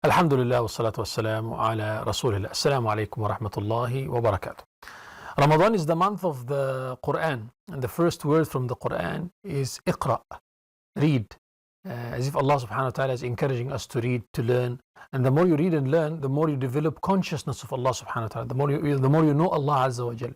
Alhamdulillah wa salatu wa salamu ala Rasulillah. Assalamu alaikum wa rahmatullahi wa barakatuh. Ramadan is the month of the Quran, and the first word from the Quran is Iqra, read. As if Allah subhanahu wa ta'ala is encouraging us to read, to learn. And the more you read and learn, the more you develop consciousness of Allah subhanahu wa ta'ala, the more you know Allah azza wa jal.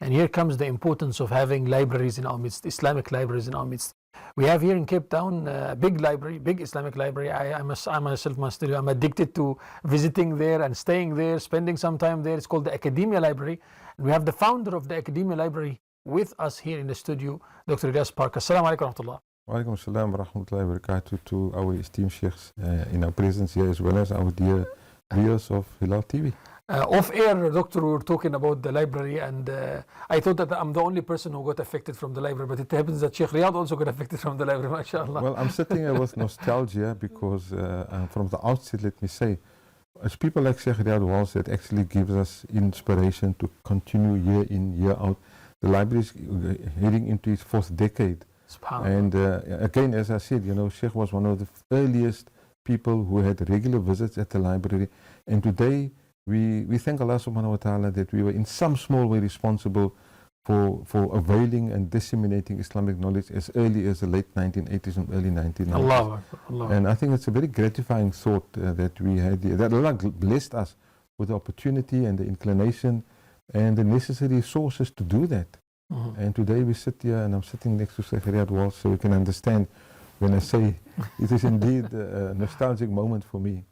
And here comes the importance of having libraries in our midst, Islamic libraries in our midst. We have here in Cape Town a big library, big Islamic library. I myself must tell you, I'm addicted to visiting there and staying there, spending some time there. It's called the Academia Library. And we have the founder of the Academia Library with us here in the studio, Dr Elias Parker. Assalamu alaikum wa rahmatullah. Wa alaikum assalam wa rahmatullahi wa barakatuh to our esteemed sheikhs in our presence here, as well as our dear viewers of Hilaal TV. Off air, Doctor, we were talking about the library, and I thought that I'm the only person who got affected from the library, but it happens that Sheikh Riyadh also got affected from the library, mashallah. Well, I'm sitting here with nostalgia because from the outset, let me say, it's people like Sheikh Riyadh Walls that actually gives us inspiration to continue year in, year out. The library is heading into its 4th decade. And again, as I said, you know, Sheikh was one of the earliest people who had regular visits at the library, and today we thank Allah subhanahu wa ta'ala that we were in some small way responsible for availing and disseminating Islamic knowledge as early as the late 1980s and early 1990s. Allah. And I think it's a very gratifying thought that we had, that Allah blessed us with the opportunity and the inclination and the necessary resources to do that. And today we sit here, and I'm sitting next to Sheikh Riyadh Walls, so you can understand when I say it is indeed a nostalgic moment for me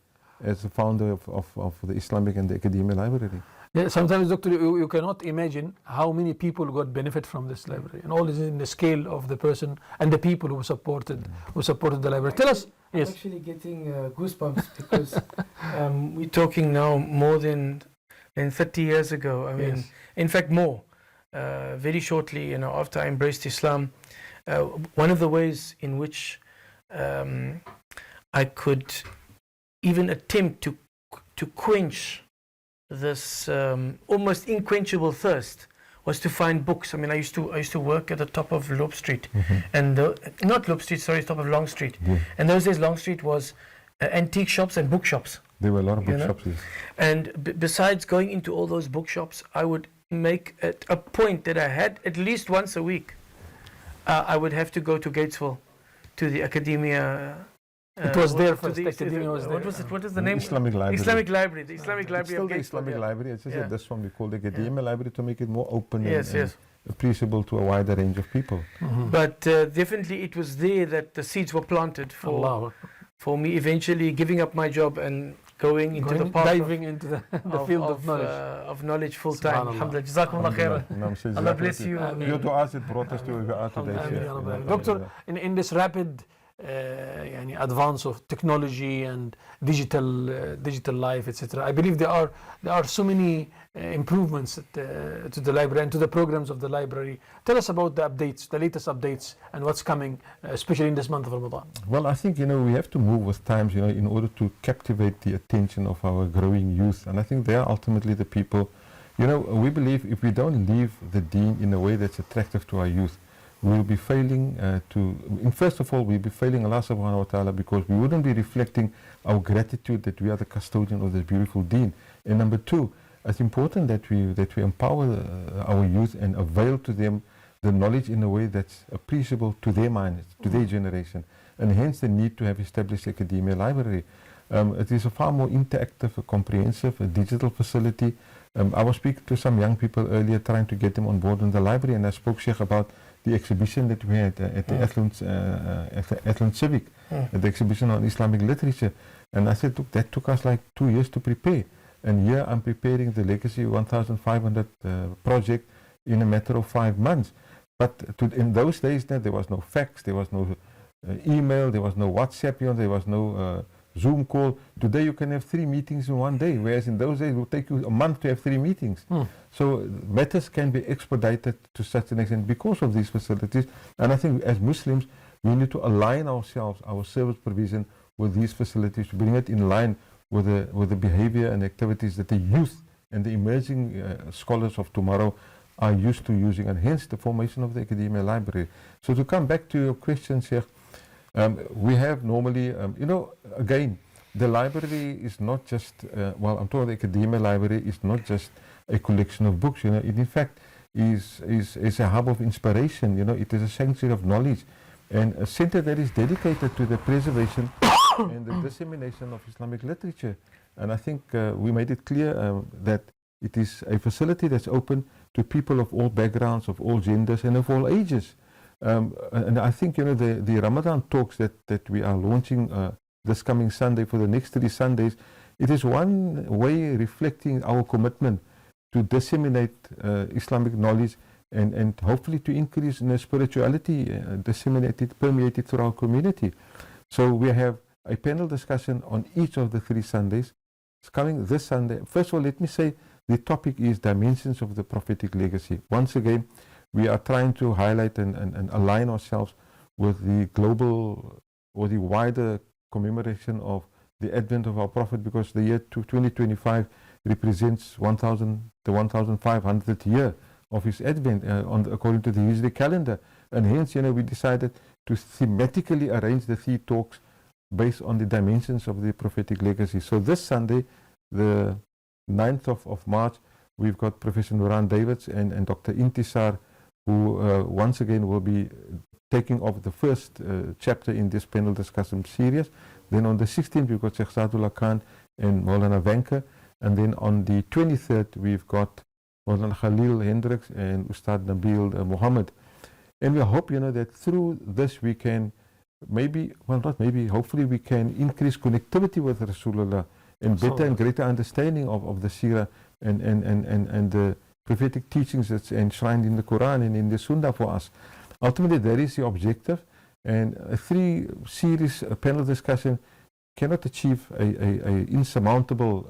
as the founder of the Islamic and the Academia Library. Yeah, sometimes, Doctor, you cannot imagine how many people got benefit from this library, and all is in the scale of the person and the people who supported the library. Tell us. Yes. I'm actually getting goosebumps because we're talking now more than 30 years ago. I mean, Yes. in fact, more. Very shortly, you know, after I embraced Islam, one of the ways in which I could even attempt to quench this almost unquenchable thirst was to find books. I mean, I used to work at the top of Loeb Street, and not Loeb Street, sorry, top of Long Street. Yeah. And those days, Long Street was antique shops and bookshops. There were a lot of You know? bookshops. Yes. And besides going into all those bookshops, I would make it a point that I had at least once a week. I would have to go to Gatesville, to the Academia. It was there to first. the Academia was there. What was it? What is the name? Islamic Library. Islamic Library. The Islamic It's Library still of the Gatesville. Islamic yeah. Library. It's just Yeah. that this one we call the Academia Library to make it more open Yes, and yes. appreciable to a wider range of people. But definitely it was there that the seeds were planted Allah. for me eventually giving up my job and going into the path diving into the field of knowledge. Of knowledge full time. Subhanallah. Alhamdulillah. Jazakumullah khairan. Alhamdulillah. Allah bless you. Your du'as that brought us to where we are today. Ameen, Sheikh. ya Rabbi. Doctor, in this rapid advance of technology and digital life, etc., I believe there are so many improvements to the library and to the programs of the library. Tell us about the updates, the latest updates, and what's coming, especially in this month of Ramadan. Well, I think, you know, we have to move with times, you know, in order to captivate the attention of our growing youth. And I think they are ultimately the people, you know, we believe if we don't leave the deen in a way that's attractive to our youth, we'll be failing first of all, we'll be failing Allah subhanahu wa ta'ala because we wouldn't be reflecting our gratitude that we are the custodian of this beautiful deen. And number two, it's important that we empower our youth and avail to them the knowledge in a way that's appreciable to their minds, to their generation. And hence the need to have established Academia Library. It is a far more interactive, comprehensive, digital facility. I was speaking to some young people earlier trying to get them on board in the library, and I spoke, Sheikh, about the exhibition that we had at the Athlone Civic, the exhibition on Islamic literature. And I said, look, that took us like 2 years to prepare. And here I'm preparing the Legacy 1500 project in a matter of 5 months. But in those days, there was no fax, there was no email, there was no WhatsApp, there was no Zoom call. Today you can have 3 meetings in one day, whereas in those days it would take you a month to have 3 meetings. So matters can be expedited to such an extent because of these facilities. And I think as Muslims, we need to align ourselves, our service provision, with these facilities, to bring it in line with the behavior and activities that the youth and the emerging scholars of tomorrow are used to using, and hence the formation of the Academia Library. So to come back to your question, Sheikh, we have normally, again, the library is not just, well, I'm talking the academia library is not just a collection of books, you know, it in fact is a hub of inspiration, you know, it is a sanctuary of knowledge and a center that is dedicated to the preservation and the dissemination of Islamic literature. And I think we made it clear that it is a facility that's open to people of all backgrounds, of all genders and of all ages. And I think, you know, the Ramadan talks that we are launching this coming Sunday for the next 3 Sundays, it is one way reflecting our commitment to disseminate Islamic knowledge and hopefully to increase in spirituality, disseminate it, permeate it through our community. So we have a panel discussion on each of the 3 Sundays. It's coming this Sunday. First of all, let me say the topic is Dimensions of the Prophetic Legacy. Once again, we are trying to highlight and align ourselves with the global or the wider commemoration of the advent of our Prophet, because the year 2025 represents the 1500th year of his advent according to the Hijri calendar. And hence, you know, we decided to thematically arrange the 3 talks based on the dimensions of the prophetic legacy. So this Sunday, the 9th of March, we've got Professor Nuran Davids and Dr. Intisar, who once again will be taking off the first chapter in this panel discussion series. Then on the 16th, we've got Sheikh Saadullah Khan and Maulana Vanka. And then on the 23rd, we've got Maulana Khalil Hendricks and Ustad Nabil Muhammad. And we hope, you know, that through this we can hopefully we can increase connectivity with Rasulullah and better and greater understanding of the Seerah and the prophetic teachings that's enshrined in the Quran and in the Sunnah for us. Ultimately, that is the objective, and a 3 series panel discussion cannot achieve a insurmountable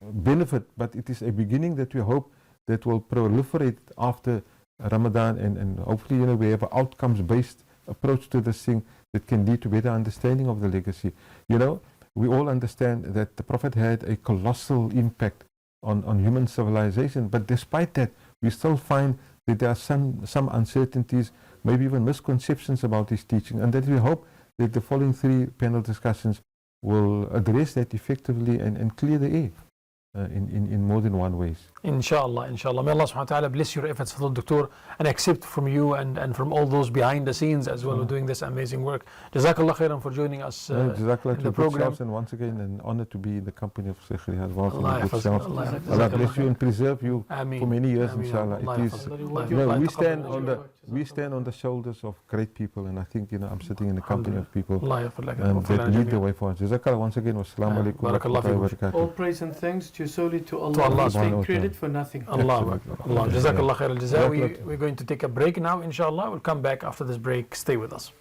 benefit, but it is a beginning that we hope that will proliferate after Ramadan, and hopefully, you know, we have an outcomes-based approach to this thing that can lead to better understanding of the legacy. You know, we all understand that the Prophet had a colossal impact on human civilization, but despite that, we still find that there are some uncertainties, maybe even misconceptions about his teaching, and that we hope that the following 3 panel discussions will address that effectively and clear the air in more than one ways. Inshallah, inshallah. May Allah subhanahu wa ta'ala bless your efforts, Fadl Doctor, and accept from you and from all those behind the scenes as well, doing this amazing work. Jazakallah khairan for joining us in the program. And once again, an honor to be in the company of Sheikh Hilaal. Allah bless you and preserve you for many years, inshallah. It is, you know, we stand on the shoulders of great people, and I think, you know, I'm sitting in the company of people that lead the way for us. Jazakallah once again. Wassalamu alaikum wa rahmatullahi wa barakatuh. All praise and thanks to solely to Allah. Take credit for nothing. Allah. Jazakallah khair al-jaza. We're going to take a break now, inshallah. We'll come back after this break. Stay with us.